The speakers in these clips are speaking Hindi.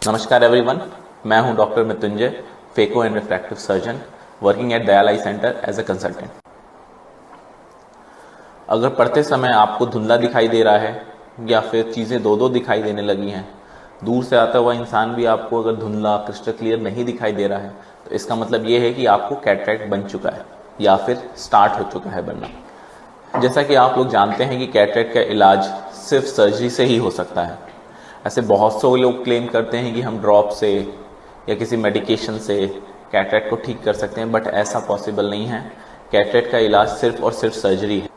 नमस्कार एवरीवन, मैं हूं doctor Mrityunjay, phaco and refractive surgeon working at Dayal eye centre as a consultant. अगर पढ़ते समय आपको धुंधला दिखाई दे रहा है या फिर चीज़ें दो दो दिखाई देने लगी हैं, दूर से आता हुआ इंसान भी आपको अगर धुंधला क्रिस्टल क्लियर नहीं दिखाई दे रहा है, तो इसका मतलब ये है कि आपको कैटरैक्ट बन चुका है या फिर स्टार्ट हो चुका है बनना। जैसा कि आप लोग जानते हैं कि कैटरैक्ट का इलाज सिर्फ सर्जरी से ही हो सकता है। ऐसे बहुत से लोग क्लेम करते हैं कि हम ड्रॉप से या किसी मेडिकेशन से कैटरैक्ट को ठीक कर सकते हैं, बट ऐसा पॉसिबल नहीं है। कैटरैक्ट का इलाज सिर्फ और सिर्फ सर्जरी है।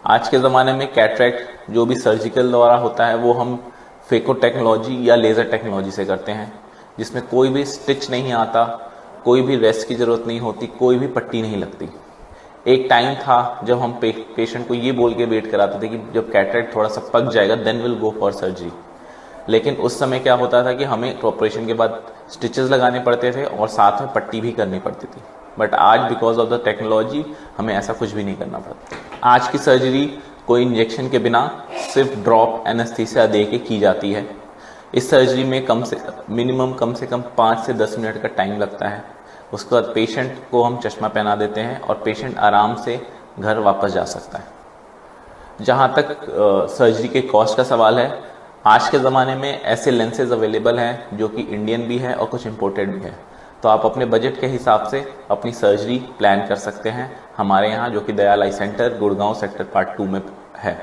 आज के ज़माने में कैटरैक्ट जो भी सर्जिकल द्वारा होता है वो हम फेको टेक्नोलॉजी या लेज़र टेक्नोलॉजी से करते हैं, जिसमें कोई भी स्टिच नहीं आता, कोई भी रेस्ट की ज़रूरत नहीं होती, कोई भी पट्टी नहीं लगती। एक टाइम था जब हम पेशेंट को ये बोल के वेट कराते थे कि जब कैटरैक्ट थोड़ा सा पक जाएगा then will go for surgery. लेकिन उस समय क्या होता था कि हमें ऑपरेशन के बाद स्टिचेस लगाने पड़ते थे और साथ में पट्टी भी करनी पड़ती थी। बट आज बिकॉज ऑफ द टेक्नोलॉजी हमें ऐसा कुछ भी नहीं करना पड़ता। आज की सर्जरी कोई इंजेक्शन के बिना सिर्फ ड्रॉप एनेस्थीसिया दे के की जाती है। इस सर्जरी में कम से कम 5 से 10 मिनट का टाइम लगता है। उसके बाद पेशेंट को हम चश्मा पहना देते हैं और पेशेंट आराम से घर वापस जा सकता है। जहाँ तक सर्जरी के कॉस्ट का सवाल है, आज के ज़माने में ऐसे लेंसेज अवेलेबल हैं जो कि इंडियन भी है और कुछ इम्पोर्टेड भी है। तो आप अपने बजट के हिसाब से अपनी सर्जरी प्लान कर सकते हैं हमारे यहाँ, जो कि Dayal eye centre Gurgaon sector part 2 में है।